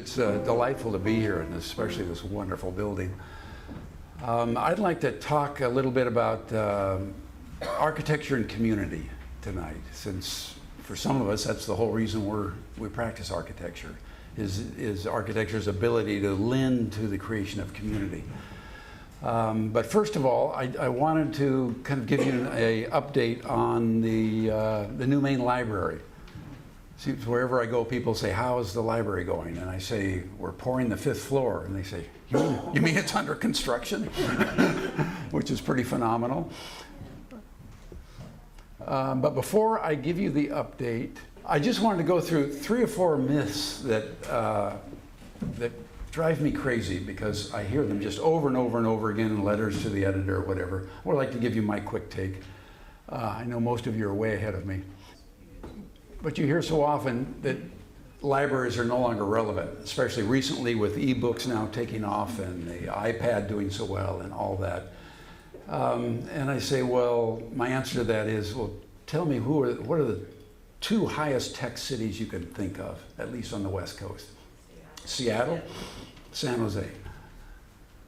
It's delightful to be here, and especially this wonderful building. I'd like to talk a little bit about architecture and community tonight, since for some of us that's the whole reason we practice architecture, is architecture's ability to lend to the creation of community. But first of all, I wanted to kind of give you an update on the new main library. See, wherever I go, people say, "How is the library going?" And I say, "We're pouring the 5th floor." And they say, you mean it's under construction?" Which is pretty phenomenal. But before I give you the update, I just wanted to go through 3 or 4 myths that drive me crazy, because I hear them just over and over and over again in letters to the editor or whatever. I would like to give you my quick take. I know most of you are way ahead of me. But you hear so often that libraries are no longer relevant, especially recently with e-books now taking off and the iPad doing so well and all that. And I say, well, my answer to that is, well, tell me what are the 2 highest tech cities you can think of, at least on the West Coast? Seattle, San Jose.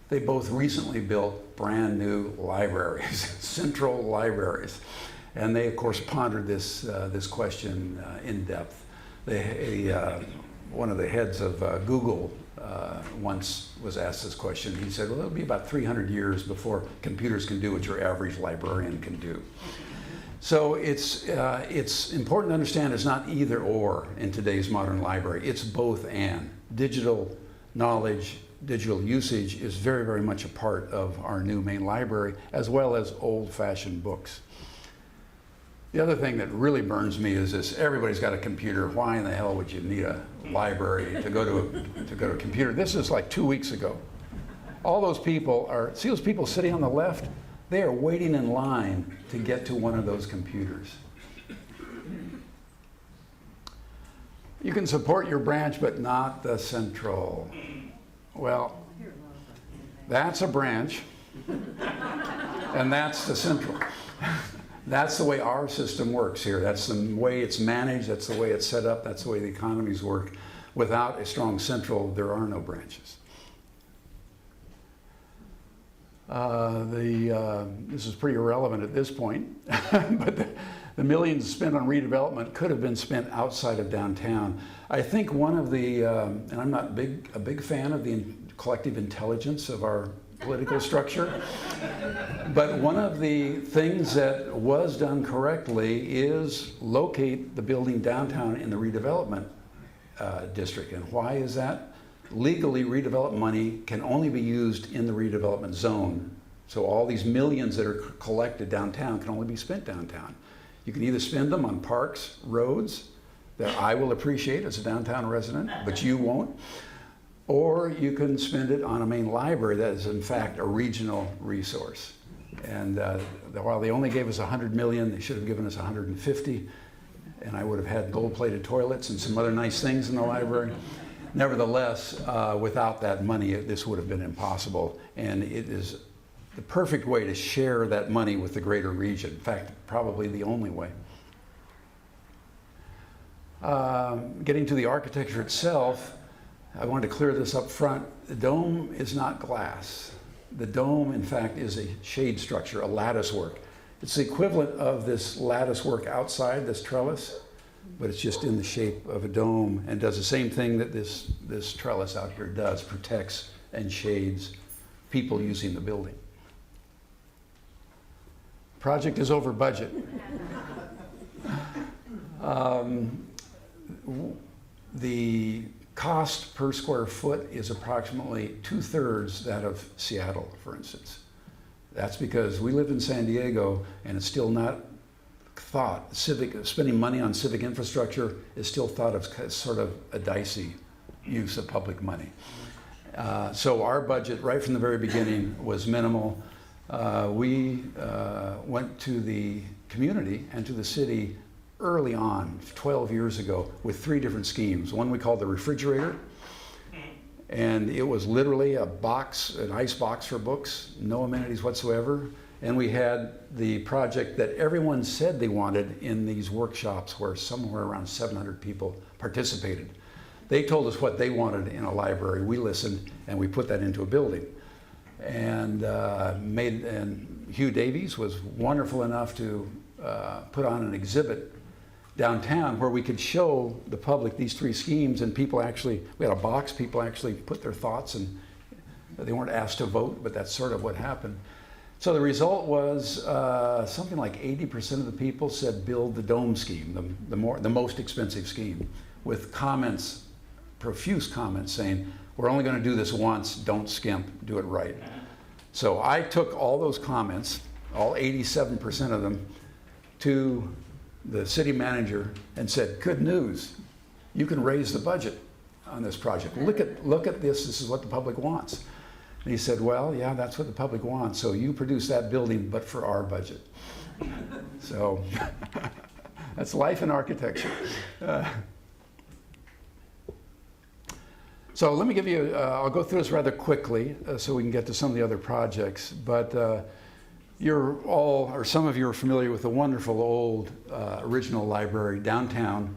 They both recently built brand new libraries, central libraries. And they, of course, pondered this question in depth. One of the heads of Google once was asked this question. He said, well, it'll be about 300 years before computers can do what your average librarian can do. So it's important to understand it's not either or in today's modern library. It's both and. Digital knowledge, digital usage is very, very much a part of our new main library, as well as old-fashioned books. The other thing that really burns me is this: everybody's got a computer. Why in the hell would you need a library to go to a computer? This is like 2 weeks ago. All those people see those people sitting on the left? They are waiting in line to get to one of those computers. You can support your branch, but not the central. Well, that's a branch, and that's the central. That's the way our system works here. That's the way it's managed. That's the way it's set up. That's the way the economies work. Without a strong central, there are no branches. This is pretty irrelevant at this point, but the millions spent on redevelopment could have been spent outside of downtown. I think one of the, and I'm not a big fan of the collective intelligence of our political structure, but one of the things that was done correctly is locate the building downtown in the redevelopment district. And why is that? Legally, redevelopment money can only be used in the redevelopment zone. So all these millions that are collected downtown can only be spent downtown. You can either spend them on parks, roads, that I will appreciate as a downtown resident, but you won't. Or you can spend it on a main library that is in fact a regional resource. And while they only gave us 100 million, they should have given us 150, and I would have had gold-plated toilets and some other nice things in the library. Nevertheless, without that money, this would have been impossible, and it is the perfect way to share that money with the greater region. In fact, probably the only way. Getting to the architecture itself, I wanted to clear this up front. The dome is not glass. The dome, in fact, is a shade structure, a lattice work. It's the equivalent of this lattice work outside, this trellis, but it's just in the shape of a dome and does the same thing that this trellis out here does, protects and shades people using the building. Project is over budget. The cost per square foot is approximately 2/3 that of Seattle, for instance. That's because we live in San Diego, and it's still not thought, spending money on civic infrastructure is still thought of as sort of a dicey use of public money. So our budget right from the very beginning was minimal. We went to the community and to the city early on, 12 years ago, with 3 different schemes. One we called the refrigerator, and it was literally a box, an ice box for books, no amenities whatsoever. And we had the project that everyone said they wanted in these workshops, where somewhere around 700 people participated. They told us what they wanted in a library. We listened, and we put that into a building. And Hugh Davies was wonderful enough to put on an exhibit downtown where we could show the public these three schemes, and people actually, we had a box, people actually put their thoughts, and they weren't asked to vote, but that's sort of what happened. So the result was something like 80% of the people said build the dome scheme, the most expensive scheme, with comments, profuse comments saying, we're only going to do this once, don't skimp, do it right. So I took all those comments, all 87% of them, to the city manager and said, good news, you can raise the budget on this project. Look at this is what the public wants. And he said, well, yeah, that's what the public wants, so you produce that building, but for our budget. So that's life in architecture. So let me give you, I'll go through this rather quickly so we can get to some of the other projects, but you're all, or some of you are familiar with the wonderful old original library downtown.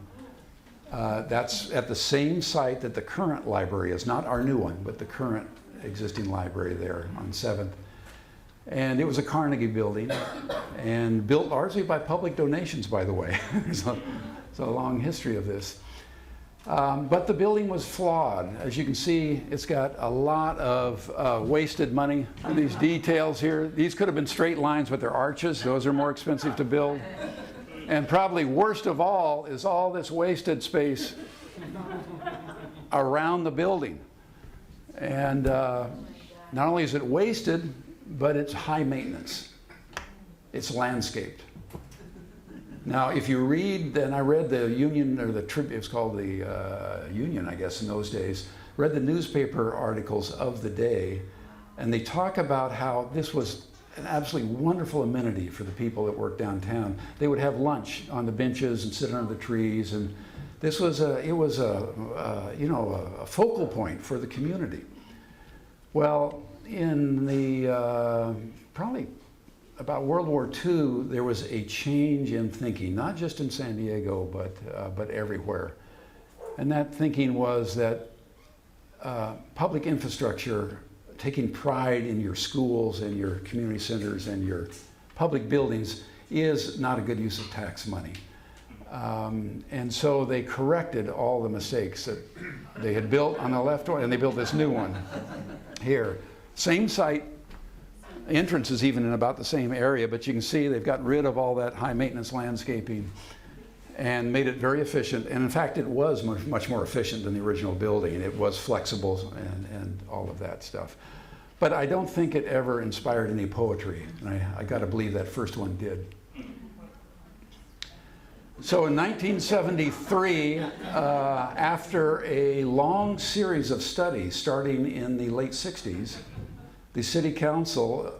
That's at the same site that the current library is, not our new one, but the current existing library there on 7th. And it was a Carnegie building, and built largely by public donations, by the way. There's a long history of this. But the building was flawed. As you can see, it's got a lot of wasted money. These details here, these could have been straight lines, but they're arches. Those are more expensive to build. And probably worst of all is all this wasted space around the building. And not only is it wasted, but it's high maintenance. It's landscaped. Now, if you read, and I read the Union, or the Tribune, it was called the Union, I guess, in those days, read the newspaper articles of the day, and they talk about how this was an absolutely wonderful amenity for the people that worked downtown. They would have lunch on the benches and sit under the trees, and this was a focal point for the community. Well, in the probably about World War II, there was a change in thinking, not just in San Diego, but everywhere. And that thinking was that public infrastructure, taking pride in your schools and your community centers and your public buildings, is not a good use of tax money. And so they corrected all the mistakes that they had built on the left, and they built this new one here. Same site. Entrance is even in about the same area, but you can see they've gotten rid of all that high maintenance landscaping and made it very efficient. And in fact, it was much more efficient than the original building. It was flexible and all of that stuff. But I don't think it ever inspired any poetry. And I got to believe that first one did. So in 1973, after a long series of studies starting in the late 60s, the city council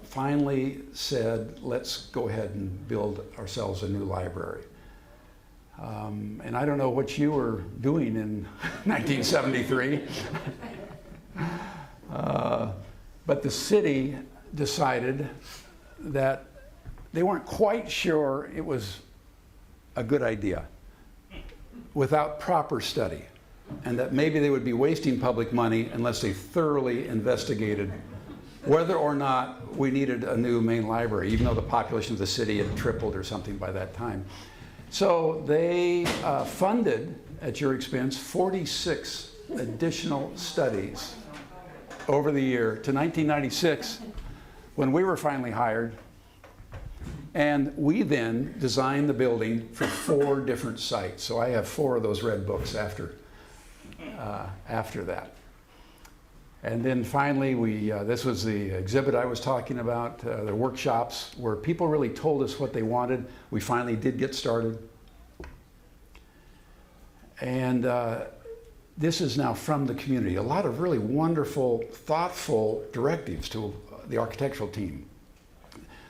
finally said, let's go ahead and build ourselves a new library. And I don't know what you were doing in 1973, but the city decided that they weren't quite sure it was a good idea without proper study, and that maybe they would be wasting public money unless they thoroughly investigated whether or not we needed a new main library, even though the population of the city had tripled or something by that time. So they funded, at your expense, 46 additional studies over the year to 1996, when we were finally hired. And we then designed the building for 4 different sites. So I have 4 of those red books after that. And then finally, this was the exhibit I was talking about, the workshops where people really told us what they wanted. We finally did get started. And this is now from the community. A lot of really wonderful, thoughtful directives to the architectural team.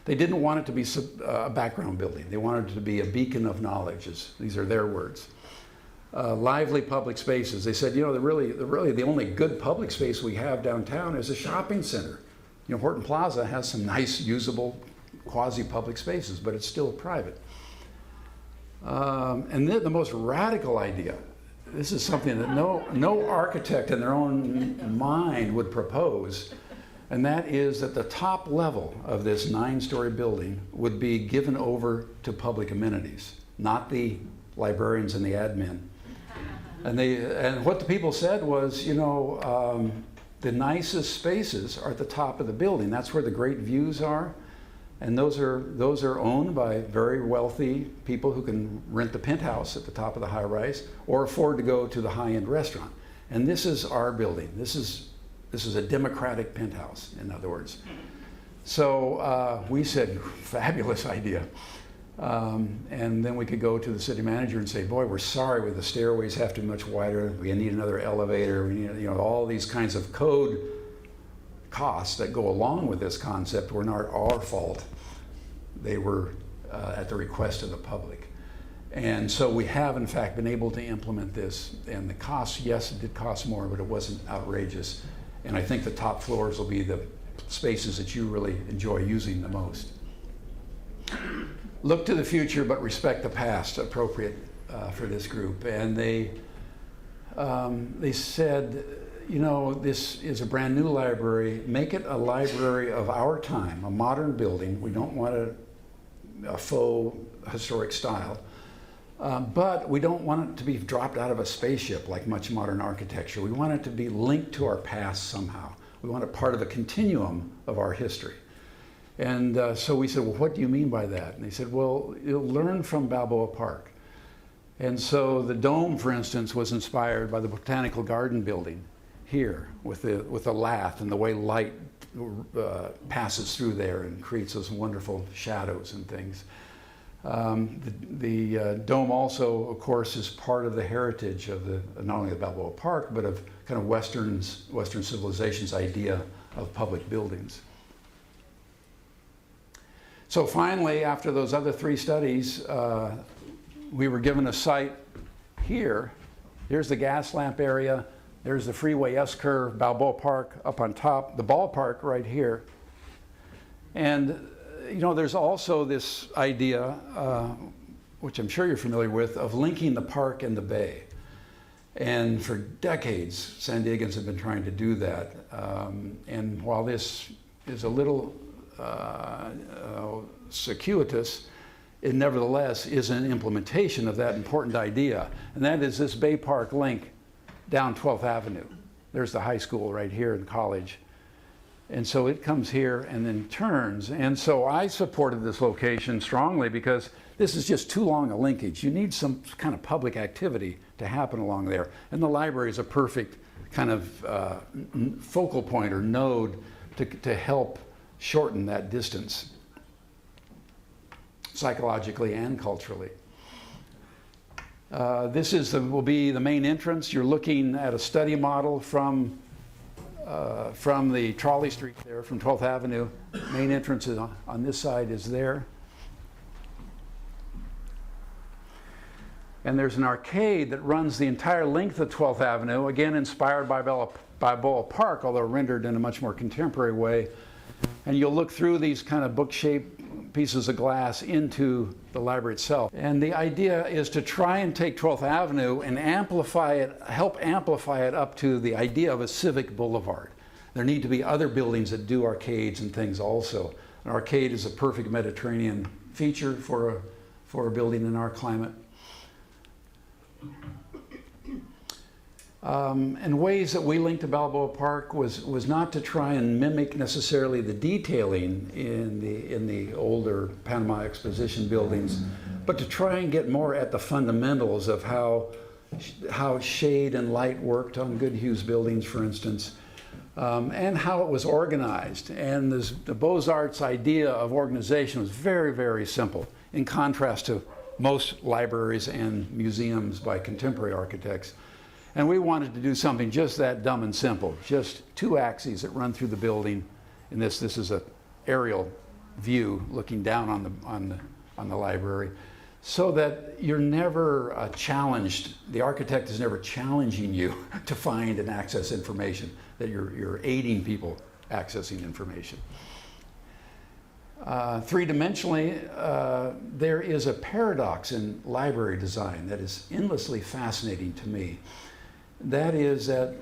They didn't want it to be a background building. They wanted it to be a beacon of knowledge. These are their words. Lively public spaces. They said, really the only good public space we have downtown is a shopping center. Horton Plaza has some nice, usable, quasi-public spaces, but it's still private. And then the most radical idea this is something that no architect in their own mind would propose, and that is that the top level of this 9-story building would be given over to public amenities, not the librarians and the admin. And what the people said was, you know, the nicest spaces are at the top of the building. That's where the great views are. And those are owned by very wealthy people who can rent the penthouse at the top of the high-rise or afford to go to the high-end restaurant. And this is our building. This is a democratic penthouse, in other words. So we said, fabulous idea. And then we could go to the city manager and say, boy, we're sorry, the stairways have to be much wider. We need another elevator. We need, you know, all these kinds of code costs that go along with this concept were not our fault. They were at the request of the public. And so we have, in fact, been able to implement this. And the cost, yes, it did cost more, but it wasn't outrageous. And I think the top floors will be the spaces that you really enjoy using the most. Look to the future, but respect the past, appropriate for this group. And they said, you know, this is a brand new library. Make it a library of our time, a modern building. We don't want a faux historic style. But we don't want it to be dropped out of a spaceship like much modern architecture. We want it to be linked to our past somehow. We want it part of a continuum of our history. And so we said, well, what do you mean by that? And they said, well, you'll learn from Balboa Park. And so the dome, for instance, was inspired by the Botanical Garden building here with the lath and the way light passes through there and creates those wonderful shadows and things. The dome also, of course, is part of the heritage of not only the Balboa Park, but of kind of Western civilization's idea of public buildings. So finally, after those other 3 studies, we were given a site here. Here's the gas lamp area. There's the freeway S-curve, Balboa Park up on top, the ballpark right here. And you know, there's also this idea, which I'm sure you're familiar with, of linking the park and the bay. And for decades, San Diegans have been trying to do that. And while this is a little circuitous, it nevertheless is an implementation of that important idea. And that is this Bay Park link down 12th Avenue. There's the high school right here in College. And so it comes here and then turns. And so I supported this location strongly because this is just too long a linkage. You need some kind of public activity to happen along there. And the library is a perfect kind of focal point or node to help shorten that distance, psychologically and culturally. This will be the main entrance. You're looking at a study model from the trolley street there, from 12th Avenue. Main entrance is on this side is there. And there's an arcade that runs the entire length of 12th Avenue, again inspired by Balboa Park, although rendered in a much more contemporary way. And you'll look through these kind of book-shaped pieces of glass into the library itself. And the idea is to try and take 12th Avenue and amplify it, help amplify it up to the idea of a civic boulevard. There need to be other buildings that do arcades and things also. An arcade is a perfect Mediterranean feature for a building in our climate. And ways that we linked to Balboa Park was not to try and mimic necessarily the detailing in the older Panama Exposition buildings, but to try and get more at the fundamentals of how shade and light worked on Good Hughes buildings, for instance, and how it was organized. And the Beaux-Arts idea of organization was very, very simple, in contrast to most libraries and museums by contemporary architects. And we wanted to do something just that dumb and simple, just 2 axes that run through the building. And this is an aerial view looking down on the library, so that you're never challenged. The architect is never challenging you to find and access information, that you're aiding people accessing information. Three-dimensionally, there is a paradox in library design that is endlessly fascinating to me. That is that,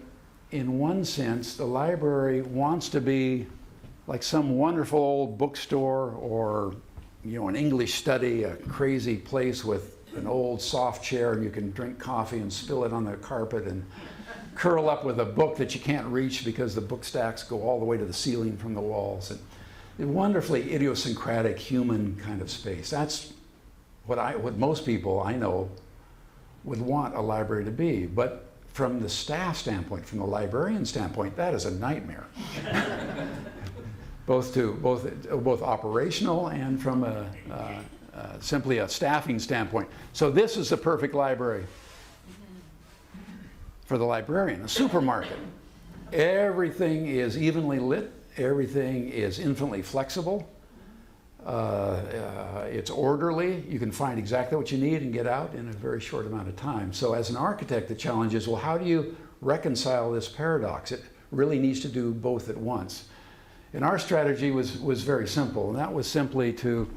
in one sense, the library wants to be like some wonderful old bookstore or, you know, an English study, a crazy place with an old soft chair and you can drink coffee and spill it on the carpet and curl up with a book that you can't reach because the book stacks go all the way to the ceiling from the walls. And a wonderfully idiosyncratic human kind of space. That's what most people I know would want a library to be. But from the staff standpoint, from the librarian standpoint, that is a nightmare. both operational and from simply a staffing standpoint. So this is the perfect library for the librarian, a supermarket. Everything is evenly lit. Everything is infinitely flexible. It's orderly. You can find exactly what you need and get out in a very short amount of time. So as an architect, the challenge is, well, how do you reconcile this paradox? It really needs to do both at once. And our strategy was very simple, and that was simply to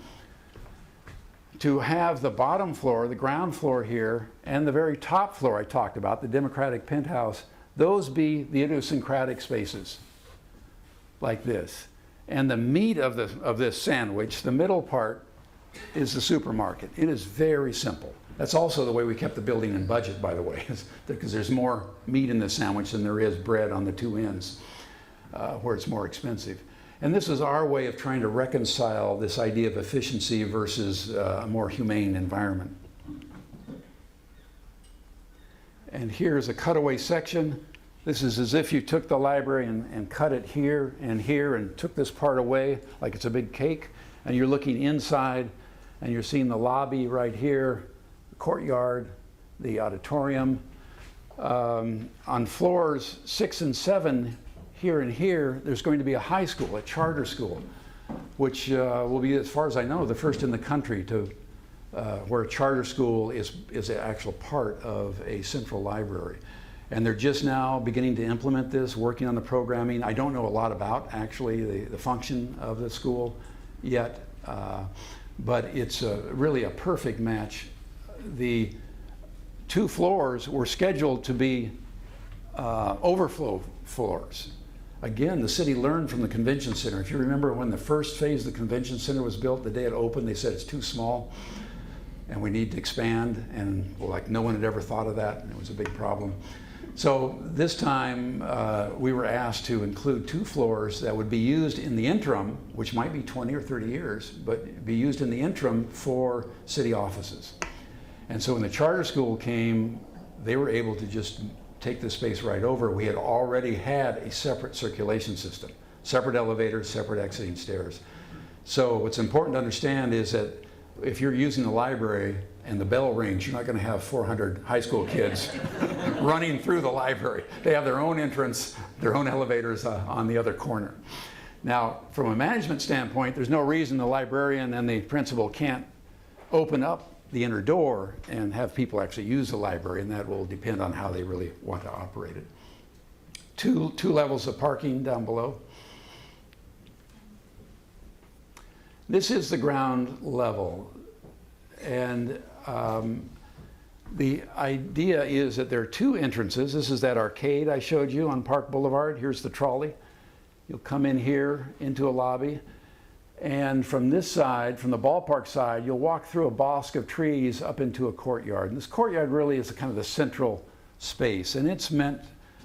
have the bottom floor, the ground floor here, and the very top floor I talked about, the democratic penthouse, those be the idiosyncratic spaces like this. And the meat of this sandwich, the middle part, is the supermarket. It is very simple. That's also the way we kept the building in budget, by the way, because there's more meat in the sandwich than there is bread on the two ends, where it's more expensive. And this is our way of trying to reconcile this idea of efficiency versus a more humane environment. And here's a cutaway section. This is as if you took the library and cut it here and took this part away like it's a big cake, and you're looking inside and you're seeing the lobby right here, the courtyard, the auditorium. On floors 6 and 7, here and here, there's going to be a high school, a charter school, which will be, as far as I know, the first in the country to where a charter school is an actual part of a central library. And they're just now beginning to implement this, working on the programming. I don't know a lot about, actually, the function of the school yet, but it's really a perfect match. The 2 floors were scheduled to be overflow floors. Again, the city learned from the convention center. If you remember when the first phase of the convention center was built, the day it opened, they said it's too small and we need to expand, and like no one had ever thought of that, and it was a big problem. So this time we were asked to include 2 floors that would be used in the interim, which might be 20 or 30 years, but be used in the interim for city offices. And so when the charter school came, they were able to just take the space right over. We had already had a separate circulation system, separate elevators, separate exiting stairs. So what's important to understand is that if you're using the library and the bell rings, you're not going to have 400 high school kids running through the library. They have their own entrance, their own elevators on the other corner. Now, from a management standpoint, there's no reason the librarian and the principal can't open up the inner door and have people actually use the library, and that will depend on how they really want to operate it. Two levels of parking down below. This is the ground level, and the idea is that there are 2 entrances. This is that arcade I showed you on Park Boulevard. Here's the trolley. You'll come in here into a lobby, and from this side, from the ballpark side, you'll walk through a bosque of trees up into a courtyard. And this courtyard really is kind of the central space, and it's meant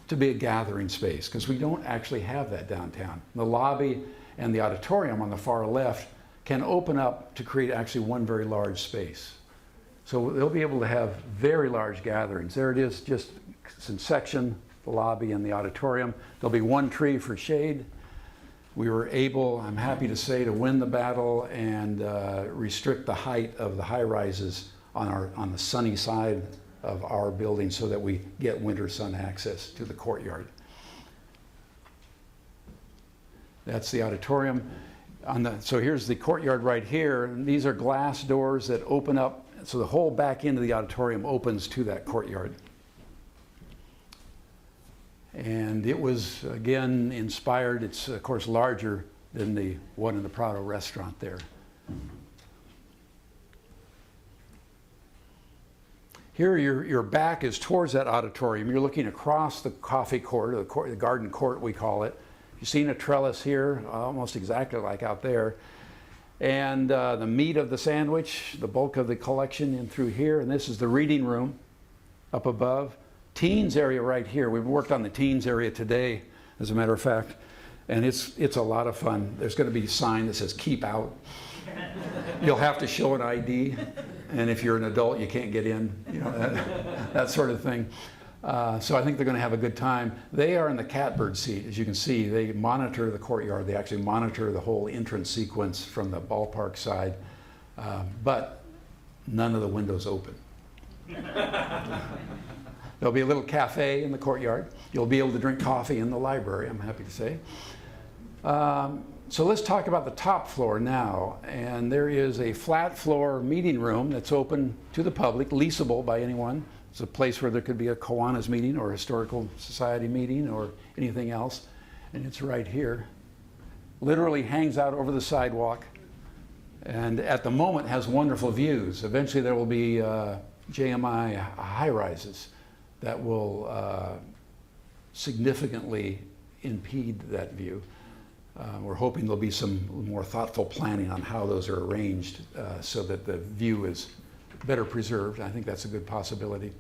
to be a gathering space because we don't actually have that downtown. The lobby and the auditorium on the far left can open up to create actually one very large space. So they'll be able to have very large gatherings. There it is, just in section, the lobby and the auditorium. There'll be 1 tree for shade. We were able, I'm happy to say, to win the battle and restrict the height of the high rises on the sunny side of our building so that we get winter sun access to the courtyard. That's the auditorium. So here's the courtyard right here, and these are glass doors that open up, so the whole back end of the auditorium opens to that courtyard. And it was, again, inspired, it's of course larger than the one in the Prado restaurant there. Here, your back is towards that auditorium. You're looking across the coffee court, or the garden court, we call it. You've seen a trellis here, almost exactly like out there. And the meat of the sandwich, the bulk of the collection in through here. And this is the reading room up above. Teens area right here. We've worked on the teens area today, as a matter of fact. And it's a lot of fun. There's going to be a sign that says keep out. You'll have to show an ID. And if you're an adult, you can't get in, you know, that sort of thing. So I think they're going to have a good time. They are in the catbird seat, as you can see. They monitor the courtyard. They actually monitor the whole entrance sequence from the ballpark side, but none of the windows open. There'll be a little cafe in the courtyard. You'll be able to drink coffee in the library, I'm happy to say. So let's talk about the top floor now. And there is a flat floor meeting room that's open to the public, leasable by anyone. It's a place where there could be a Kiwanis meeting or a Historical Society meeting or anything else. And it's right here. Literally hangs out over the sidewalk. And at the moment has wonderful views. Eventually there will be JMI high-rises that will significantly impede that view. We're hoping there'll be some more thoughtful planning on how those are arranged so that the view is better preserved. I think that's a good possibility.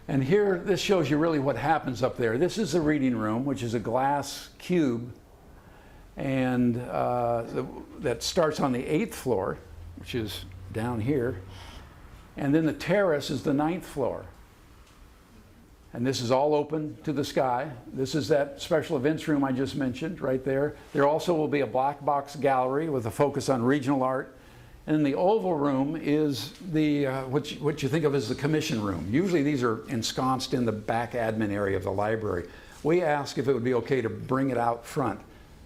And here, this shows you really what happens up there. This is the reading room, which is a glass cube, and that starts on the 8th floor, which is down here. And then the terrace is the 9th floor. And this is all open to the sky. This is that special events room I just mentioned right there. There also will be a black box gallery with a focus on regional art. And then the oval room is the what you think of as the commission room. Usually these are ensconced in the back admin area of the library. We asked if it would be okay to bring it out front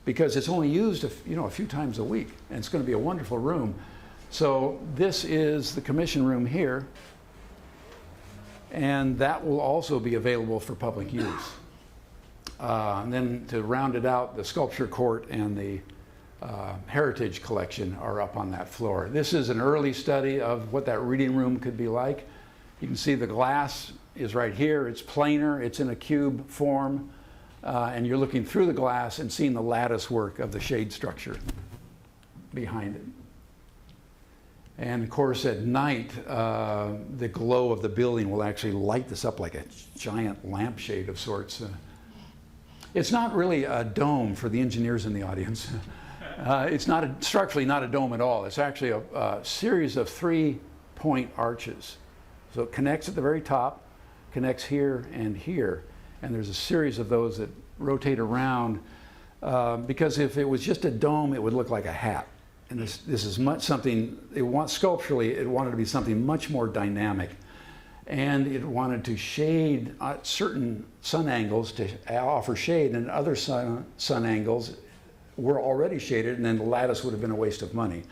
because it's only used a few times a week, and it's going to be a wonderful room. So this is the commission room here. And that will also be available for public use. And then to round it out, the sculpture court and the heritage collection are up on that floor. This is an early study of what that reading room could be like. You can see the glass is right here. It's planar. It's in a cube form. And you're looking through the glass and seeing the lattice work of the shade structure behind it. And of course, at night, the glow of the building will actually light this up like a giant lampshade of sorts. It's not really a dome for the engineers in the audience. It's not structurally not a dome at all. It's actually a series of 3-point arches. So it connects at the very top, connects here and here. And there's a series of those that rotate around because if it was just a dome, it would look like a hat. And this is much something, sculpturally, it wanted to be something much more dynamic. And it wanted to shade certain sun angles to offer shade, and other sun angles were already shaded, and then the lattice would have been a waste of money.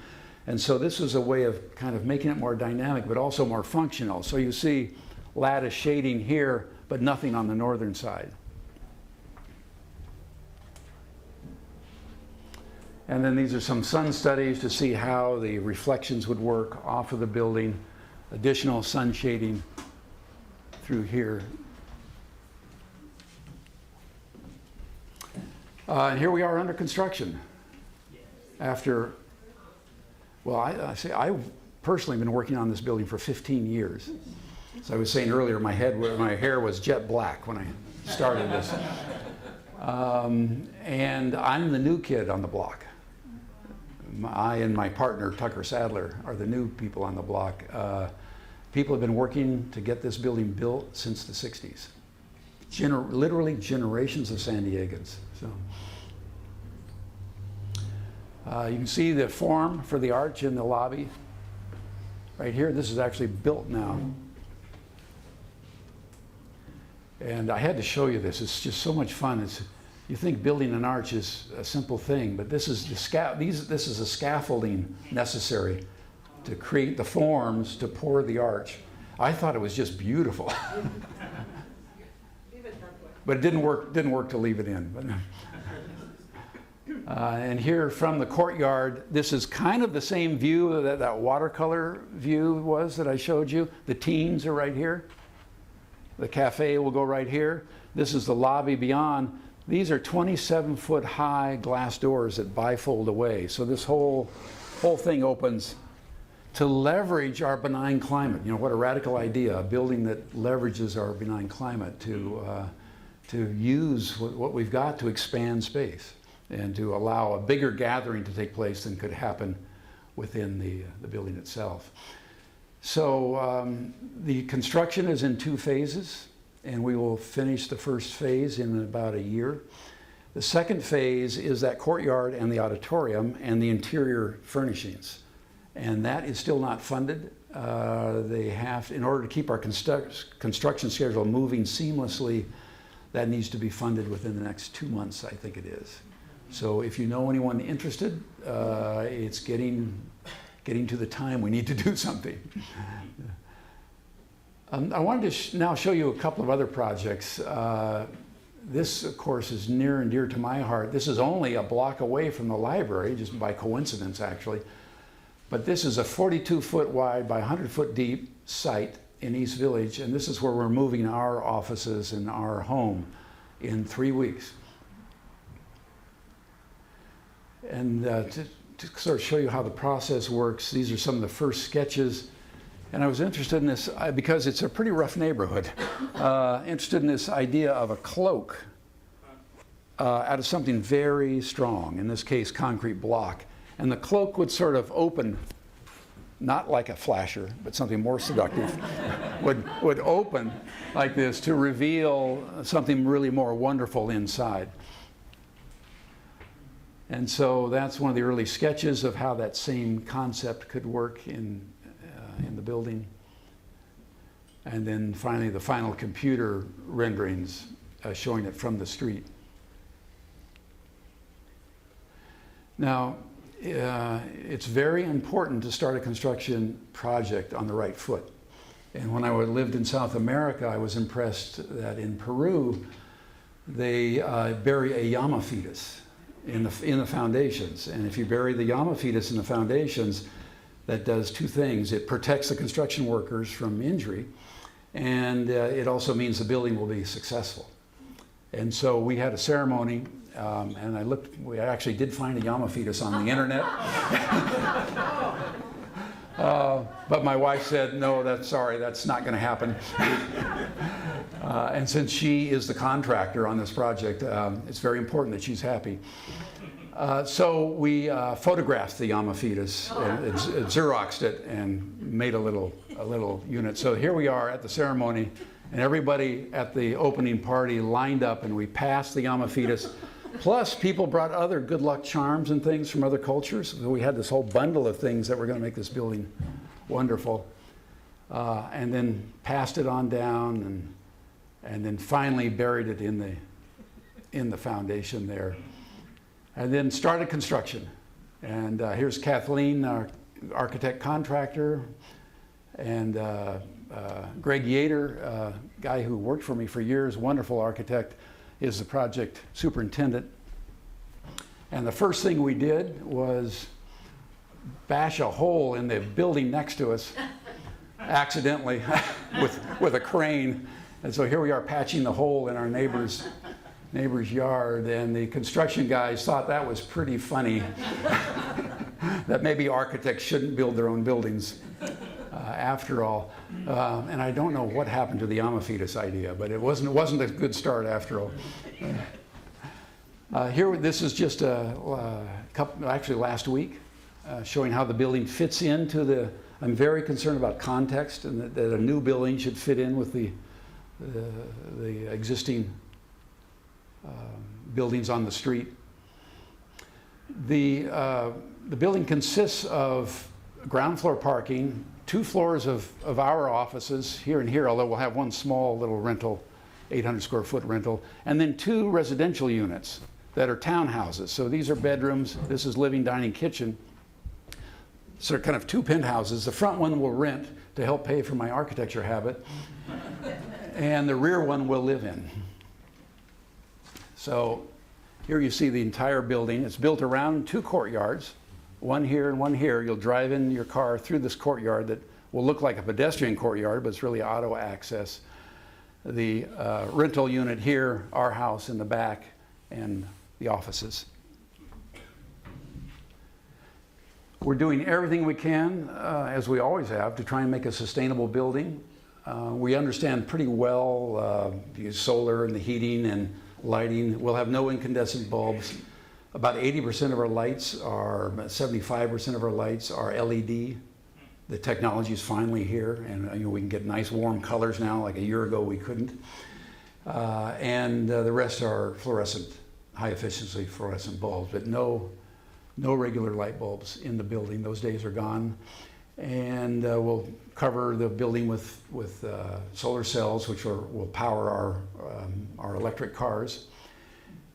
And so this was a way of kind of making it more dynamic, but also more functional. So you see lattice shading here, but nothing on the northern side. And then these are some sun studies to see how the reflections would work off of the building, additional sun shading through here. And here we are under construction. After, well, I've personally been working on this building for 15 years. As I was saying earlier, my hair was jet black when I started this. And I'm the new kid on the block. I and my partner, Tucker Sadler, are the new people on the block. People have been working to get this building built since the 60s. Literally generations of San Diegans. So, you can see the form for the arch in the lobby. Right here, this is actually built now. And I had to show you this. It's just so much fun. You think building an arch is a simple thing, but this is the scaffolding necessary to create the forms to pour the arch. I thought it was just beautiful, but it didn't work to leave it in. But And here from the courtyard, this is kind of the same view that that watercolor view was that I showed you. The teens are right here. The cafe will go right here. This is the lobby beyond. These are 27-foot high glass doors that bifold away. So this whole thing opens to leverage our benign climate. You know, what a radical idea, a building that leverages our benign climate to use what we've got to expand space and to allow a bigger gathering to take place than could happen within the building itself. So the construction is in 2 phases, and we will finish the first phase in about a year. The second phase is that courtyard and the auditorium and the interior furnishings. And that is still not funded. They have, in order to keep our construction schedule moving seamlessly, that needs to be funded within the next 2 months, I think it is. So if you know anyone interested, it's getting to the time we need to do something. I wanted to now show you a couple of other projects. This, of course, is near and dear to my heart. This is only a block away from the library, just by coincidence, actually. But this is a 42-foot wide by 100-foot deep site in East Village, and this is where we're moving our offices and our home in 3 weeks. And to sort of show you how the process works, these are some of the first sketches. And I was interested in this because it's a pretty rough neighborhood. Interested in this idea of a cloak out of something very strong, in this case, concrete block. And the cloak would sort of open, not like a flasher, but something more seductive, would open like this to reveal something really more wonderful inside. And so that's one of the early sketches of how that same concept could work in the building. And then finally the final computer renderings showing it from the street. Now, it's very important to start a construction project on the right foot. And when I lived in South America, I was impressed that in Peru, they bury a llama fetus in the foundations. And if you bury the llama fetus in the foundations, that does 2 things. It protects the construction workers from injury, and it also means the building will be successful. And so we had a ceremony, and I looked, we actually did find a llama fetus on the internet. But my wife said, no, sorry, that's not going to happen. And since she is the contractor on this project, it's very important that she's happy. So we photographed the llama fetus, and Xeroxed it, and made a little unit. So here we are at the ceremony, and everybody at the opening party lined up, and we passed the llama fetus. Plus, people brought other good luck charms and things from other cultures. So we had this whole bundle of things that were going to make this building wonderful. And then passed it on down, and then finally buried it in the foundation there. And then started construction. And here's Kathleen, our architect contractor, and Greg Yater, guy who worked for me for years, wonderful architect, is the project superintendent. And the first thing we did was bash a hole in the building next to us accidentally with a crane. And so here we are patching the hole in our neighbor's yard, and the construction guys thought that was pretty funny, that maybe architects shouldn't build their own buildings after all. And I don't know what happened to the llama fetus idea, but it wasn't a good start after all. Here, this is just actually last week, showing how the building fits into the. I'm very concerned about context, and that a new building should fit in with the existing buildings on the street. The building consists of ground floor parking, 2 floors of our offices here and here, although we'll have one small little rental, 800 square foot rental, and then 2 residential units that are townhouses. So these are bedrooms, this is living, dining, kitchen. So kind of 2 penthouses. The front one will rent to help pay for my architecture habit, and the rear one we'll live in. So Here you see the entire building. It's built around 2 courtyards, one here and one here. You'll drive in your car through this courtyard that will look like a pedestrian courtyard, but it's really auto access. The rental unit here, our house in the back, and the offices. We're doing everything we can, as we always have, to try and make a sustainable building. We understand pretty well the solar and the heating and lighting. We'll have no incandescent bulbs. About 80% of our lights are, 75% of our lights are LED. The technology is finally here, and we can get nice warm colors now. Like a year ago we couldn't. The rest are fluorescent, high efficiency fluorescent bulbs, but no regular light bulbs in the building. Those days are gone. And we'll cover the building with solar cells, which will power our electric cars.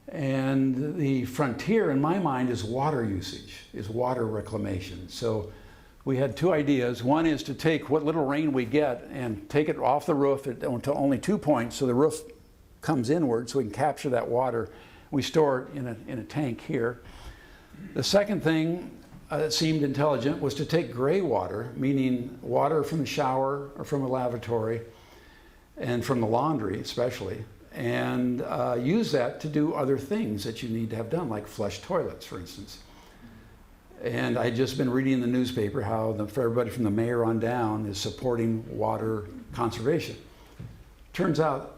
And the frontier, in my mind, is water usage, is water reclamation. So we had 2 ideas. One is to take what little rain we get and take it off the roof to only 2 points, so the roof comes inward, so we can capture that water. We store it in a tank here. The second thing that seemed intelligent was to take gray water, meaning water from the shower or from a lavatory and from the laundry especially, and use that to do other things that you need to have done, like flush toilets, for instance. And I'd just been reading in the newspaper how everybody from the mayor on down is supporting water conservation. Turns out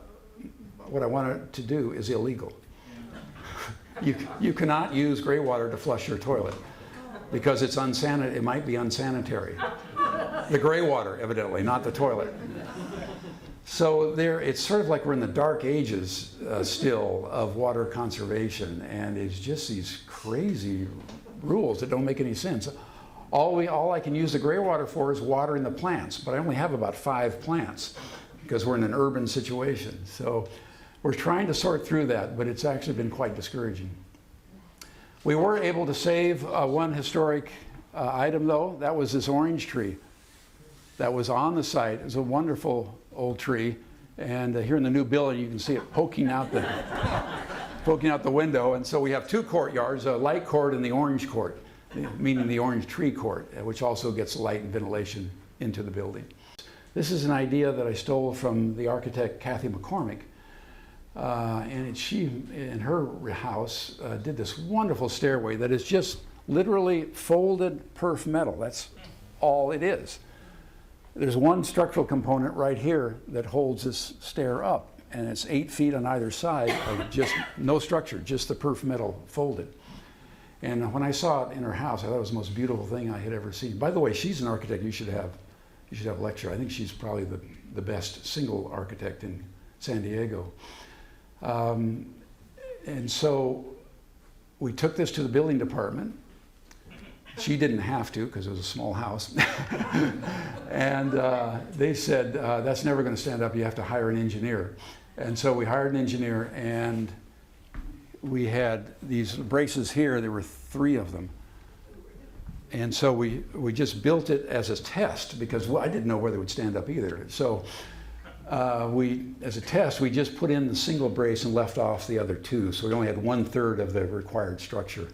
what I wanted to do is illegal. You cannot use gray water to flush your toilet because it's unsanitary. It might be unsanitary. The gray water, evidently, not the toilet. So it's sort of like we're in the dark ages still of water conservation, and it's just these crazy rules that don't make any sense. All I can use the gray water for is watering the plants, but I only have about 5 plants because we're in an urban situation. So we're trying to sort through that, but it's actually been quite discouraging. We were able to save one historic item, though. That was this orange tree that was on the site. It was a wonderful old tree, and here in the new building you can see it poking out the window. And so we have 2 courtyards, a light court and the orange court, meaning the orange tree court, which also gets light and ventilation into the building. This is an idea that I stole from the architect Kathy McCormick. And she, in her house, did this wonderful stairway that is just literally folded perf metal. That's all it is. There's one structural component right here that holds this stair up, and it's 8 feet on either side of just no structure, just the perf metal folded. And when I saw it in her house, I thought it was the most beautiful thing I had ever seen. By the way, she's an architect you should have a lecture. I think she's probably the best single architect in San Diego. And so we took this to the building department. She didn't have to because it was a small house. And they said, that's never going to stand up. You have to hire an engineer. And so we hired an engineer, and we had these braces here. There were 3 of them. And so we just built it as a test because I didn't know whether it would stand up either. So as a test, we just put in the single brace and left off the other 2. So we only had 1/3 of the required structure.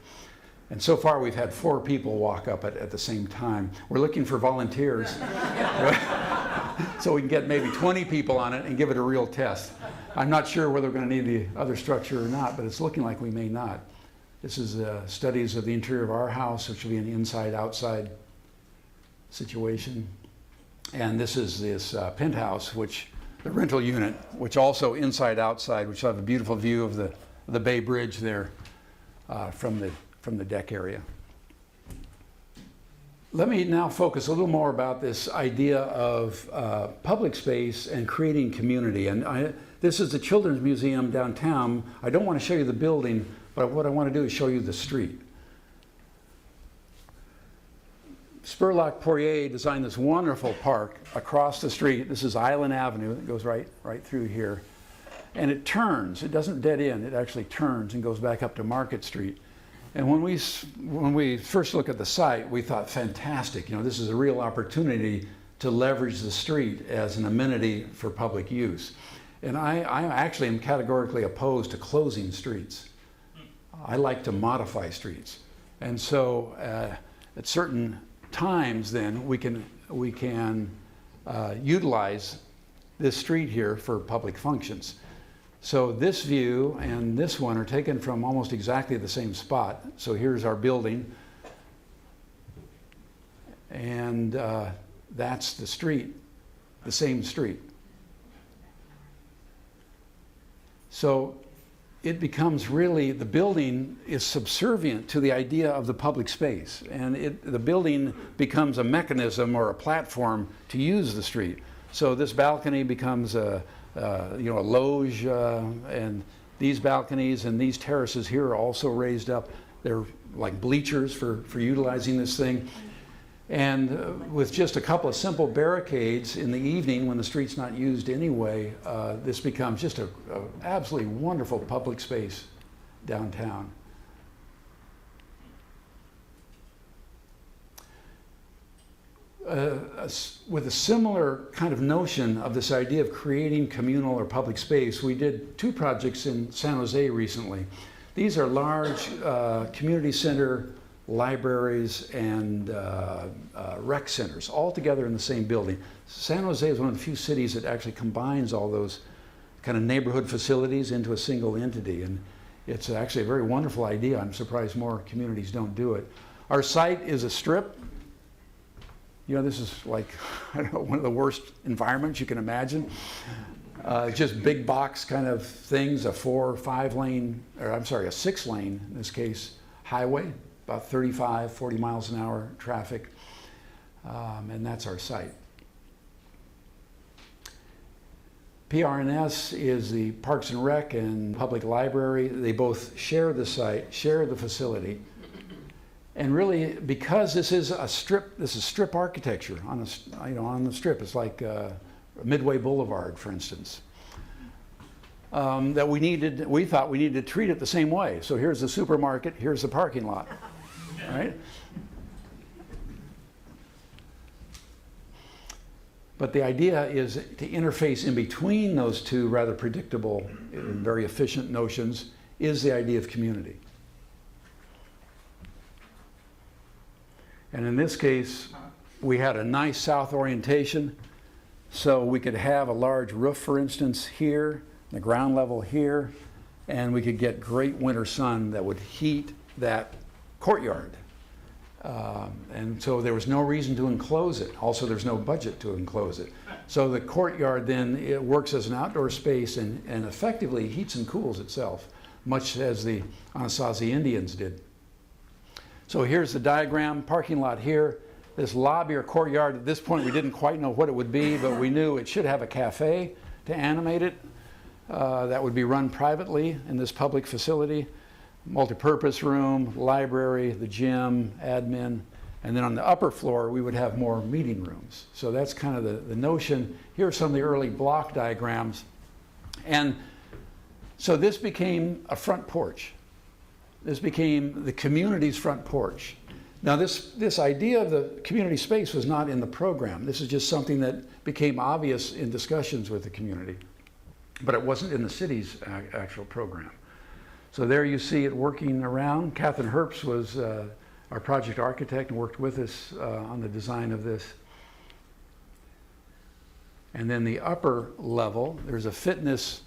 And so far, we've had 4 people walk up at the same time. We're looking for volunteers so we can get maybe 20 people on it and give it a real test. I'm not sure whether we're going to need the other structure or not, but it's looking like we may not. This is studies of the interior of our house, which will be an inside-outside situation. And this is this penthouse, the rental unit, which also inside-outside, which will have a beautiful view of the Bay Bridge there from the deck area. Let me now focus a little more about this idea of public space and creating community. And this is the Children's Museum downtown. I don't want to show you the building, but what I want to do is show you the street. Spurlock Poirier designed this wonderful park across the street. This is Island Avenue. It goes right through here. And it turns. It doesn't dead end. It actually turns and goes back up to Market Street. And when we first looked at the site, we thought, fantastic. This is a real opportunity to leverage the street as an amenity for public use. And I actually am categorically opposed to closing streets. I like to modify streets. And so at certain times then we can utilize this street here for public functions. So this view and this one are taken from almost exactly the same spot. So here's our building, and that's the street, the same street. So it becomes really, the building is subservient to the idea of the public space, and the building becomes a mechanism or a platform to use the street. So this balcony becomes a loge, and these balconies and these terraces here are also raised up. They're like bleachers for utilizing this thing. And with just a couple of simple barricades in the evening when the street's not used anyway, this becomes just an absolutely wonderful public space downtown. With a similar kind of notion of this idea of creating communal or public space, we did 2 projects in San Jose recently. These are large community center libraries and rec centers all together in the same building. San Jose is one of the few cities that actually combines all those kind of neighborhood facilities into a single entity, and it's actually a very wonderful idea. I'm surprised more communities don't do it. Our site is a strip. You know, this is like, I don't know, one of the worst environments you can imagine. Just big box kind of things, a 4 or 5 lane, or I'm sorry, a 6 lane, in this case, highway, about 35, 40 miles an hour traffic, and that's our site. PRNS is the Parks and Rec and Public Library. They both share the site, share the facility. And really, because this is a strip, this is strip architecture on the strip. It's like Midway Boulevard, for instance. That we thought we needed to treat it the same way. So here's the supermarket, here's the parking lot, right? But the idea is to interface in between those two rather predictable and very efficient notions is the idea of community. And in this case, we had a nice south orientation, so we could have a large roof, for instance, here, the ground level here, and we could get great winter sun that would heat that courtyard. And so there was no reason to enclose it. Also, there's no budget to enclose it. So the courtyard then, it works as an outdoor space and effectively heats and cools itself, much as the Anasazi Indians did. So here's the diagram, parking lot here. This lobby or courtyard, at this point we didn't quite know what it would be, but we knew it should have a cafe to animate it. That would be run privately in this public facility. Multi-purpose room, library, the gym, admin, and then on the upper floor we would have more meeting rooms. So that's kind of the notion. Here are some of the early block diagrams. And so this became a front porch. This became the community's front porch. Now this idea of the community space was not in the program. This is just something that became obvious in discussions with the community, but it wasn't in the city's actual program. So there you see it working around. Catherine Herbst was our project architect and worked with us on the design of this. And then the upper level, there's a fitness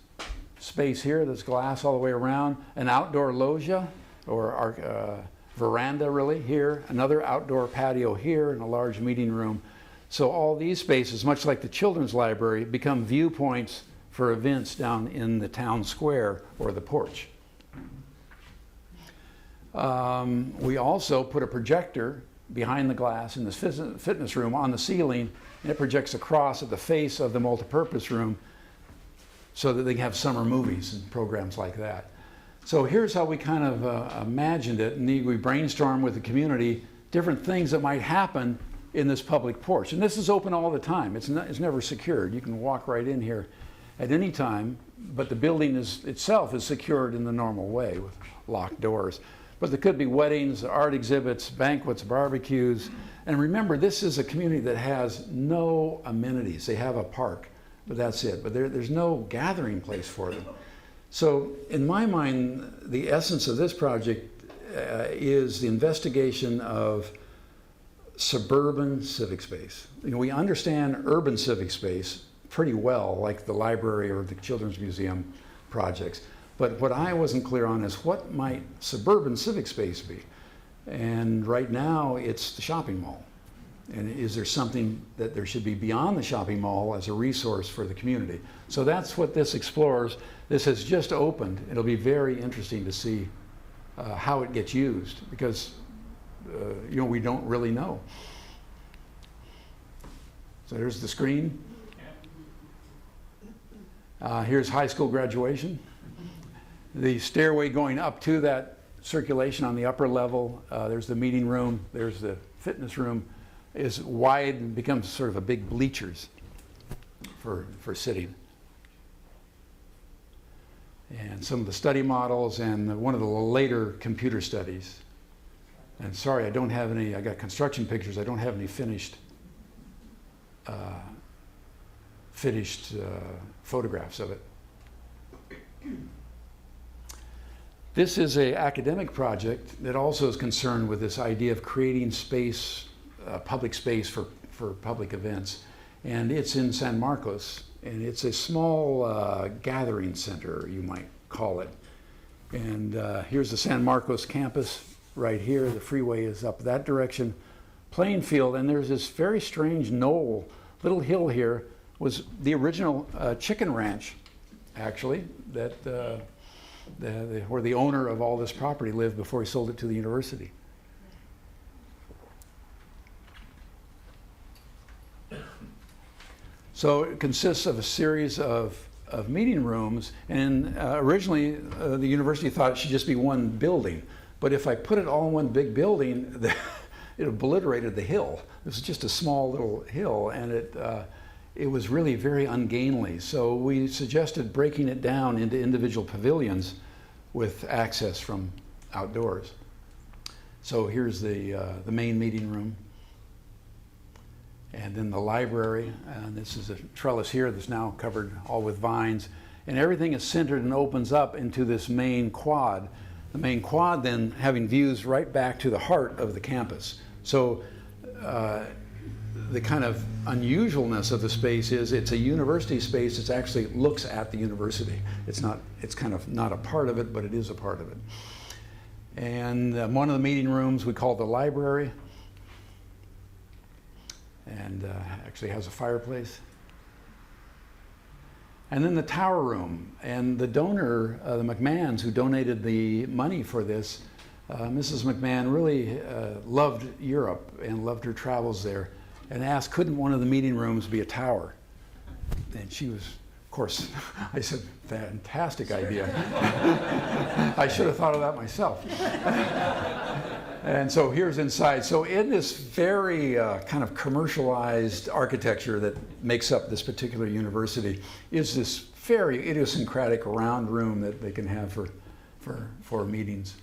space here that's glass all the way around, an outdoor loggia, or our veranda really here, another outdoor patio here, and a large meeting room. So all these spaces, much like the children's library, become viewpoints for events down in the town square or the porch. We also put a projector behind the glass in this fitness room on the ceiling, and it projects across at the face of the multipurpose room so that they can have summer movies and programs like that. So here's how we kind of imagined it, and we brainstormed with the community different things that might happen in this public porch. And this is open all the time. It's never secured. You can walk right in here at any time, but the building itself is secured in the normal way with locked doors. But there could be weddings, art exhibits, banquets, barbecues. And remember, this is a community that has no amenities. They have a park, but that's it. But there's no gathering place for them. So in my mind, the essence of this project is the investigation of suburban civic space. We understand urban civic space pretty well, like the library or the Children's Museum projects. But what I wasn't clear on is what might suburban civic space be? And right now it's the shopping mall. And is there something that there should be beyond the shopping mall as a resource for the community? So that's what this explores. This has just opened. It'll be very interesting to see how it gets used, because we don't really know. So there's the screen. Here's high school graduation. The stairway going up to that circulation on the upper level. There's the meeting room. There's the fitness room. Is wide and becomes sort of a big bleachers for sitting. And some of the study models and one of the later computer studies. And sorry, I don't have any, I got construction pictures, I don't have any finished photographs of it. This is an academic project that also is concerned with this idea of creating space, public space for public events. And it's in San Marcos, and it's a small gathering center, you might call it. And here's the San Marcos campus right here. The freeway is up that direction. Playing field, and there's this very strange knoll, little hill here, was the original chicken ranch, actually, that where the owner of all this property lived before he sold it to the university. So it consists of a series of meeting rooms, and originally the university thought it should just be one building. But if I put it all in one big building, it obliterated the hill. This is just a small little hill, and it was really very ungainly. So we suggested breaking it down into individual pavilions with access from outdoors. So here's the main meeting room. And then the library, and this is a trellis here that's now covered all with vines. And everything is centered and opens up into this main quad. The main quad then having views right back to the heart of the campus. So the kind of unusualness of the space is it's a university space that actually looks at the university. It's kind of not a part of it, but it is a part of it. And one of the meeting rooms we call the library, and actually has a fireplace. And then the tower room, and the donor, the McMahons, who donated the money for this, Mrs. McMahon really loved Europe and loved her travels there, and asked, couldn't one of the meeting rooms be a tower? And she was, of course, I said, fantastic idea. I should have thought of that myself. And so here's inside. So in this very kind of commercialized architecture that makes up this particular university is this very idiosyncratic round room that they can have for meetings.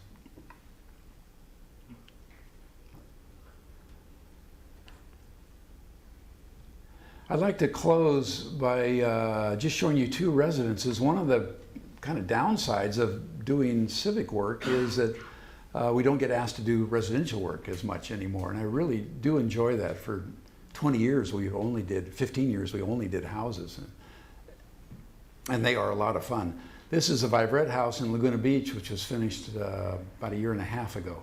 I'd like to close by just showing you two residences. One of the kind of downsides of doing civic work is that we don't get asked to do residential work as much anymore, and I really do enjoy that. For 20 years, 15 years, we only did houses, and they are a lot of fun. This is a Vivrette house in Laguna Beach, which was finished about 1.5 years ago.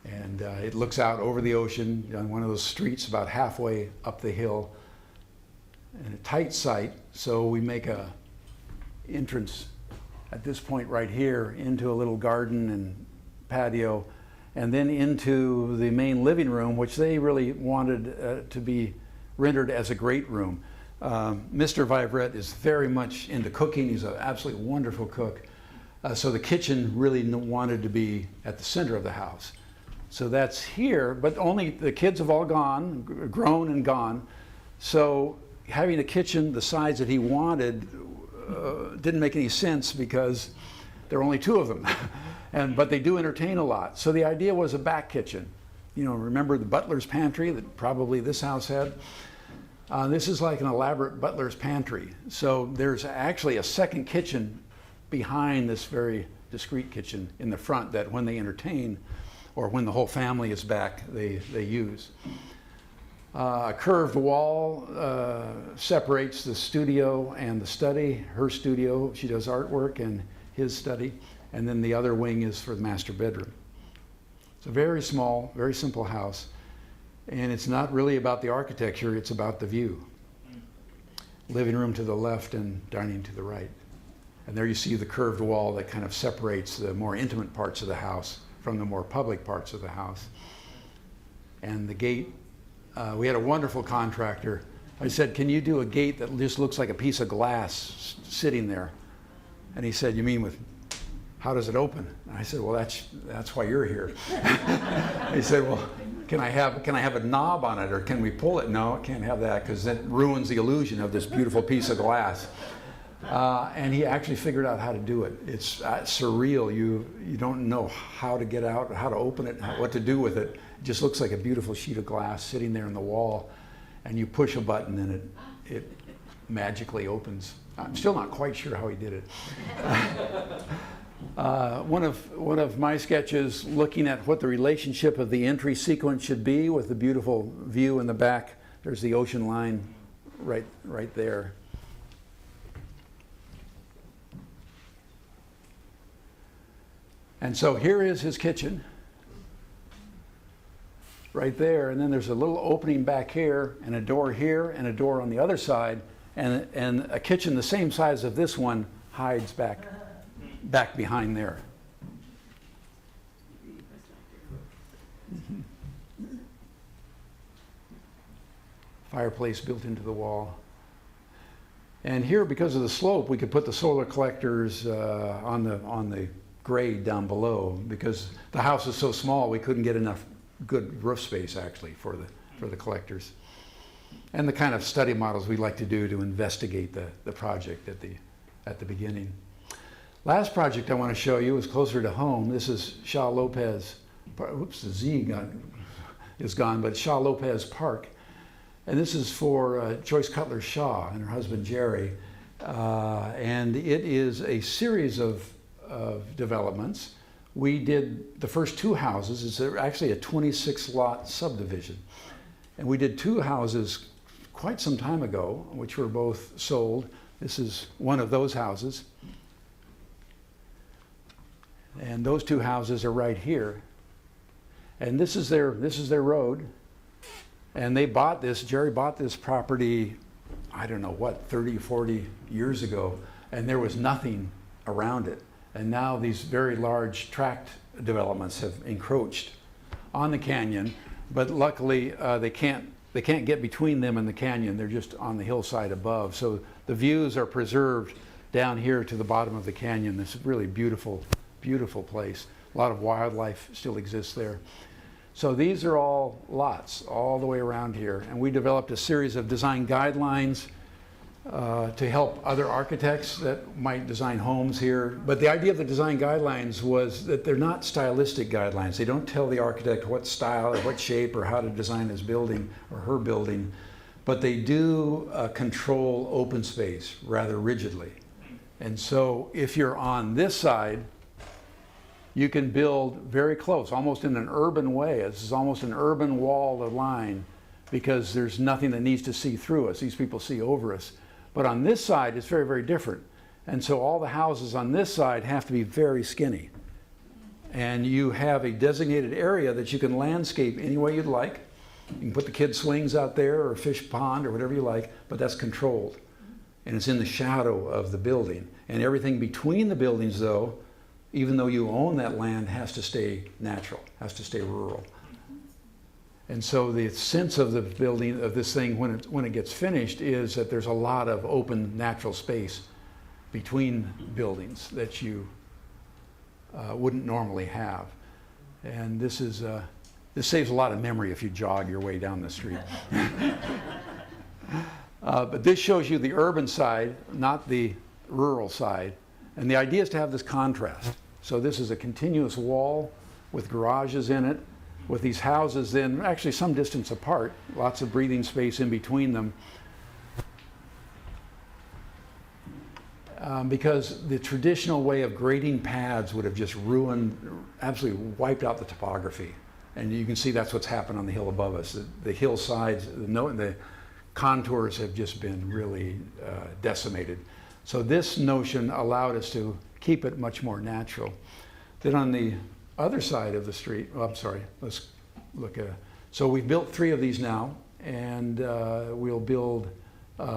And it looks out over the ocean on one of those streets about halfway up the hill, and a tight site, so we make a entrance at this point right here into a little garden and patio, and then into the main living room, which they really wanted to be rendered as a great room. Mr. Vivrette is very much into cooking. He's an absolutely wonderful cook. So the kitchen really wanted to be at the center of the house. So that's here, but only the kids have all gone, grown and gone. So having a kitchen the size that he wanted didn't make any sense because there are only two of them, but they do entertain a lot. So the idea was a back kitchen. Remember the butler's pantry that probably this house had? This is like an elaborate butler's pantry. So there's actually a second kitchen behind this very discreet kitchen in the front that when they entertain or when the whole family is back, they use. A curved wall separates the studio and the study. Her studio, she does artwork, and his study. And then the other wing is for the master bedroom. It's a very small, very simple house. And it's not really about the architecture, it's about the view. Living room to the left and dining to the right. And there you see the curved wall that kind of separates the more intimate parts of the house from the more public parts of the house. And the gate, we had a wonderful contractor. I said, can you do a gate that just looks like a piece of glass sitting there? And he said, you mean with, how does it open? And I said, well, that's why you're here. He said, well, can I have a knob on it, or can we pull it? No, I can't have that because that ruins the illusion of this beautiful piece of glass. And he actually figured out how to do it. It's surreal. You don't know how to get out, how to open it, what to do with it. It just looks like a beautiful sheet of glass sitting there in the wall, and you push a button and it magically opens. I'm still not quite sure how he did it. One of my sketches looking at what the relationship of the entry sequence should be with the beautiful view in the back. There's the ocean line right there. And so here is his kitchen, right there, and then there's a little opening back here, and a door here, and a door on the other side, and a kitchen the same size of this one hides back behind there. Fireplace built into the wall. And here, because of the slope, we could put the solar collectors on the grade down below, because the house is so small we couldn't get enough good roof space actually for the collectors. And the kind of study models we like to do to investigate the project at the beginning. Last project I want to show you is closer to home. This is Shaw Lopez. Oops, the Z is gone, but Shaw Lopez Park. And this is for Joyce Cutler Shaw and her husband Jerry. And it is a series of developments. We did the first two houses. It's actually a 26-lot subdivision. And we did two houses quite some time ago, which were both sold. This is one of those houses. And those two houses are right here. And this is their road. And they bought this, Jerry bought this property, I don't know what, 30, 40 years ago, and there was nothing around it. And now these very large tract developments have encroached on the canyon, but luckily they can't get between them and the canyon. They're just on the hillside above. So the views are preserved down here to the bottom of the canyon. This really beautiful, beautiful place. A lot of wildlife still exists there. So these are all lots all the way around here. And we developed a series of design guidelines to help other architects that might design homes here. But the idea of the design guidelines was that they're not stylistic guidelines. They don't tell the architect what style or what shape or how to design his building or her building, but they do control open space rather rigidly. And so if you're on this side, you can build very close, almost in an urban way. This is almost an urban wall of line because there's nothing that needs to see through us. These people see over us. But on this side, it's very, very different. And so all the houses on this side have to be very skinny. And you have a designated area that you can landscape any way you'd like. You can put the kids' swings out there or a fish pond or whatever you like, but that's controlled. And it's in the shadow of the building. And everything between the buildings, though, even though you own that land, has to stay natural, has to stay rural. And so the sense of the building, of this thing, when it gets finished, is that there's a lot of open natural space between buildings that you wouldn't normally have. And this saves a lot of memory if you jog your way down the street. But this shows you the urban side, not the rural side. And the idea is to have this contrast. So this is a continuous wall with garages in it. with these houses then actually some distance apart, lots of breathing space in between them. Because the traditional way of grading pads would have just ruined, absolutely wiped out the topography. And you can see that's what's happened on the hill above us. The hillsides, the contours have just been really decimated. So this notion allowed us to keep it much more natural. Then on the other side of the street, oh, I'm sorry, let's look at, so we've built 3 of these now, and we'll build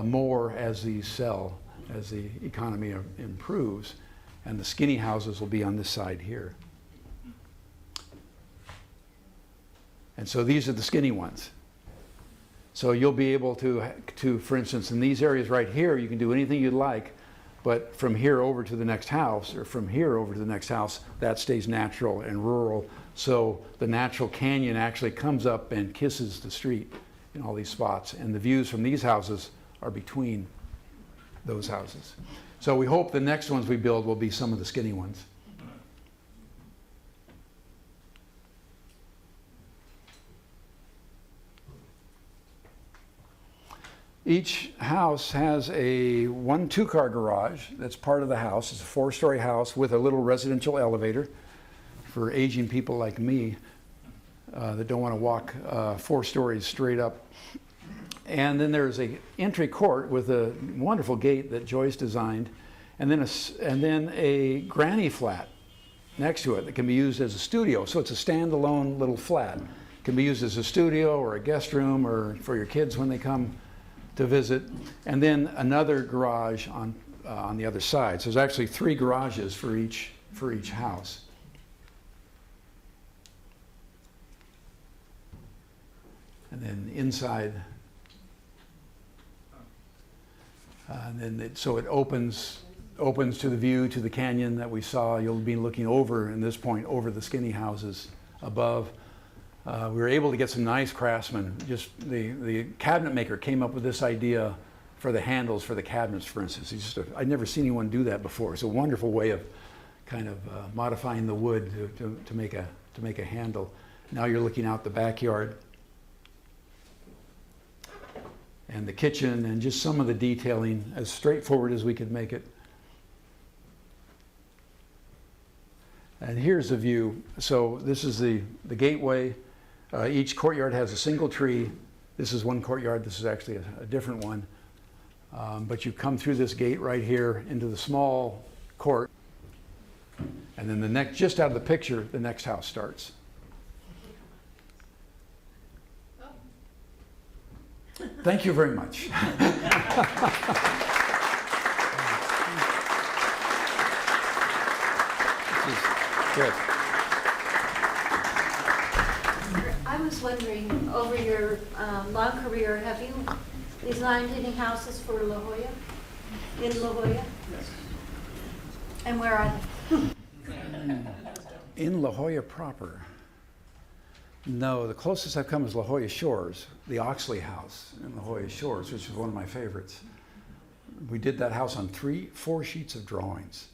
more as these sell, as the economy improves, and the skinny houses will be on this side here. And so these are the skinny ones. So you'll be able to, for instance, in these areas right here, you can do anything you'd like, but from here over to the next house, or from here over to the next house, that stays natural and rural. So the natural canyon actually comes up and kisses the street in all these spots. And the views from these houses are between those houses. So we hope the next ones we build will be some of the skinny ones. Each house has a 1-2-car garage that's part of the house. It's a 4-story house with a little residential elevator for aging people like me that don't want to walk 4 stories straight up. And then there's a entry court with a wonderful gate that Joyce designed, and then a granny flat next to it that can be used as a studio. So it's a standalone little flat. It can be used as a studio or a guest room or for your kids when they come to visit. And then another garage on the other side. So there's actually 3 garages for each house. And then inside, so it opens to the view to the canyon that we saw. You'll be looking over, in this point, over the skinny houses above. We were able to get some nice craftsmen. Just the cabinet maker came up with this idea for the handles for the cabinets, for instance. I'd never seen anyone do that before. It's a wonderful way of kind of modifying the wood to make a handle. Now you're looking out the backyard and the kitchen, and just some of the detailing as straightforward as we could make it. And here's the view. So this is the gateway. Each courtyard has a single tree. This is one courtyard. This is actually a different one. But you come through this gate right here into the small court. And then just out of the picture, the next house starts. Thank you very much. Good. I was wondering, over your long career, have you designed any houses for La Jolla? In La Jolla? Yes. And where are they? In La Jolla proper? No, the closest I've come is La Jolla Shores, the Oxley House in La Jolla Shores, which is one of my favorites. We did that house on 4 sheets of drawings.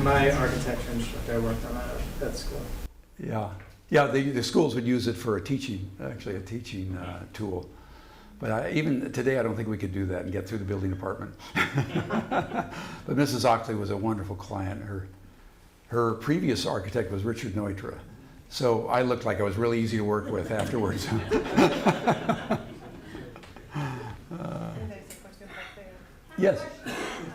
My architecture instructor, I worked on that school. Yeah, the schools would use it for a teaching tool. But even today, I don't think we could do that and get through the building department. But Mrs. Oxley was a wonderful client. Her previous architect was Richard Neutra. So I looked like I was really easy to work with afterwards. There's a question back there. Yes.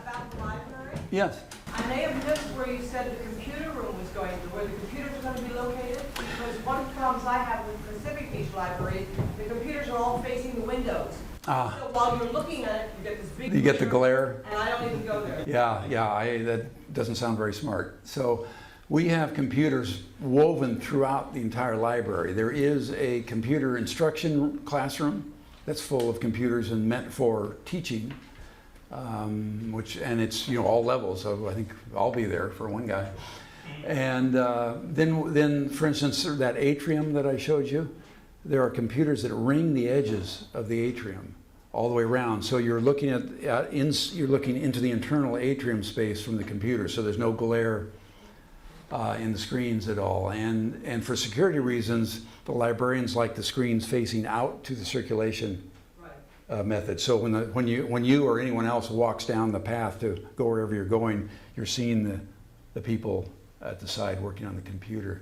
About the library. Yes. I may have missed where you said the computer room was going, where the computers are going to be located. Because one of the problems I have with Pacific Beach Library, the computers are all facing the windows. So while you're looking at it, you get this big. You get the glare. And I don't even go there. That doesn't sound very smart. So we have computers woven throughout the entire library. There is a computer instruction classroom that's full of computers and meant for teaching, and it's all levels. So I think I'll be there for one guy. And then for instance, that atrium that I showed you, there are computers that ring the edges of the atrium all the way around. So you're looking you're looking into the internal atrium space from the computer, so there's no glare in the screens at all. And for security reasons, the librarians like the screens facing out to the circulation method. So when you or anyone else walks down the path to go wherever you're going, you're seeing the people at the side working on the computer.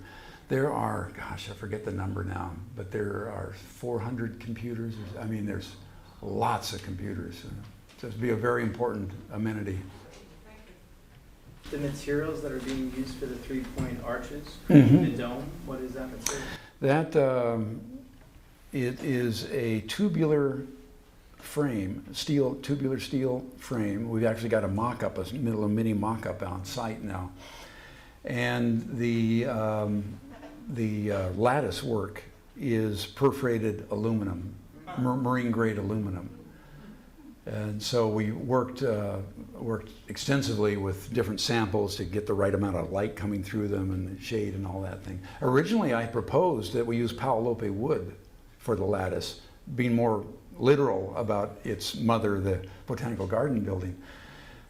There are, gosh, I forget the number now, but there are 400 computers. I mean, there's lots of computers. So it'd be a very important amenity. The materials that are being used for the three-point arches, Mhm. the dome, what is that material? That it is a tubular frame, tubular steel frame. We've actually got a mock-up, a mini mock-up on site now, and the lattice work is perforated aluminum, marine-grade aluminum. And so we worked extensively with different samples to get the right amount of light coming through them and the shade and all that thing. Originally, I proposed that we use Palo Lope wood for the lattice, being more literal about its mother, the Botanical Garden building.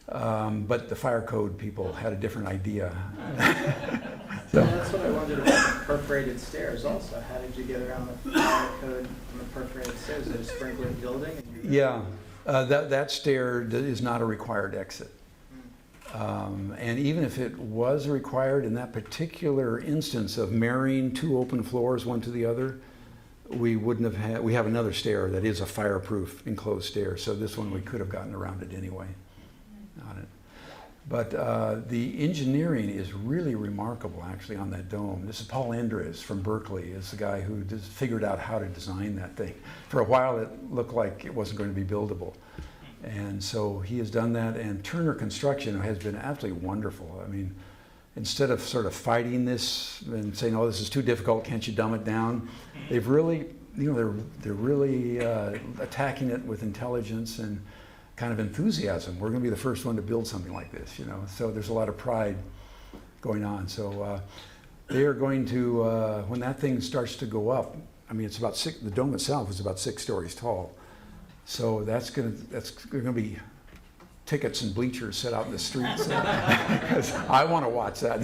But the fire code people had a different idea. So that's what I wondered about the perforated stairs also. How did you get around the fire code on the perforated stairs? Is it a sprinkler building? Yeah, that stair is not a required exit. And even if it was required in that particular instance of marrying two open floors one to the other, we wouldn't have had, we have another stair that is a fireproof enclosed stair, so this one we could have gotten around it anyway on it. But the engineering is really remarkable actually on that dome. This is Paul Andres from Berkeley, is the guy who just figured out how to design that thing. For a while it looked like it wasn't going to be buildable. And so he has done that, and Turner Construction has been absolutely wonderful. I mean, instead of sort of fighting this and saying, oh, this is too difficult, can't you dumb it down? They've really, you know, they're really attacking it with intelligence and kind of enthusiasm. We're going to be the first one to build something like this, you know. So there's a lot of pride going on. So they are going to, when that thing starts to go up, I mean, it's about the dome itself is about 6 stories tall. So that's going to be tickets and bleachers set out in the streets. Because I want to watch that.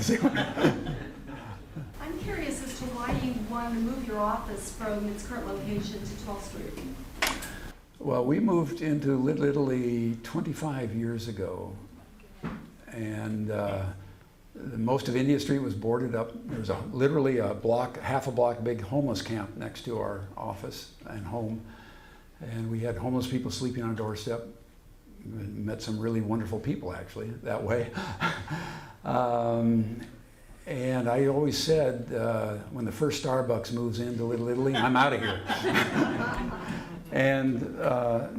I'm curious as to why you want to move your office from its current location to 12th Street. Well, we moved into Little Italy 25 years ago, and most of India Street was boarded up. There was literally a block, half a block big homeless camp next to our office and home, and we had homeless people sleeping on a doorstep. We met some really wonderful people actually that way. And I always said, when the first Starbucks moves into Little Italy, I'm out of here. And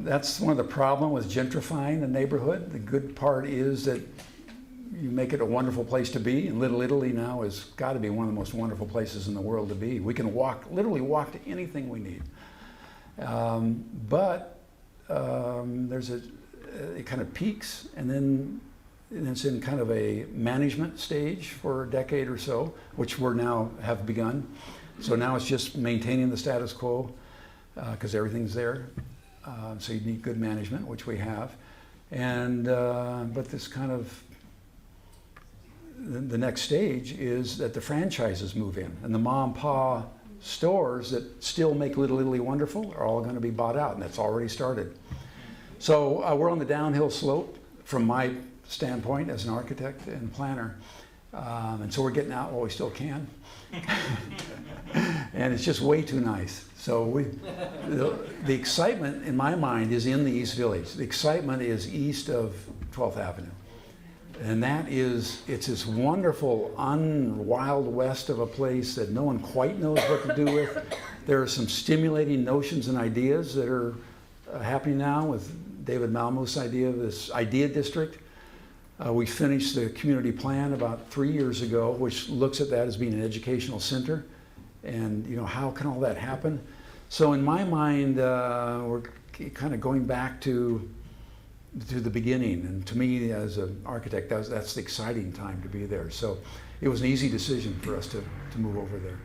that's one of the problems with gentrifying the neighborhood. The good part is that you make it a wonderful place to be, and Little Italy now has got to be one of the most wonderful places in the world to be. We can literally walk to anything we need. But there's it kind of peaks, and then it's in kind of a management stage for a decade or so, which we're now have begun. So now it's just maintaining the status quo, because everything's there. So you need good management, which we have. And but this kind of, the next stage is that the franchises move in, and the mom and pa stores that still make Little Italy wonderful are all going to be bought out, and that's already started. So we're on the downhill slope from my standpoint as an architect and planner. And so we're getting out while we still can. And it's just way too nice. So the excitement in my mind is in the East Village. The excitement is east of 12th Avenue. And that is, it's this wonderful, Wild West of a place that no one quite knows what to do with. There are some stimulating notions and ideas that are happening now with David Malmuth's idea of this idea district. We finished the community plan about 3 years ago, which looks at that as being an educational center. And you know, how can all that happen? So in my mind, we're kind of going back to the beginning. And to me, as an architect, that's the exciting time to be there. So it was an easy decision for us to move over there.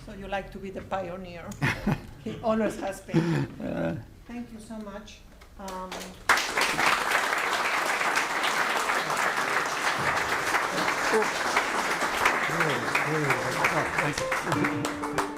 So you like to be the pioneer. He always has been. Thank you so much. Cool. Oh, thank you.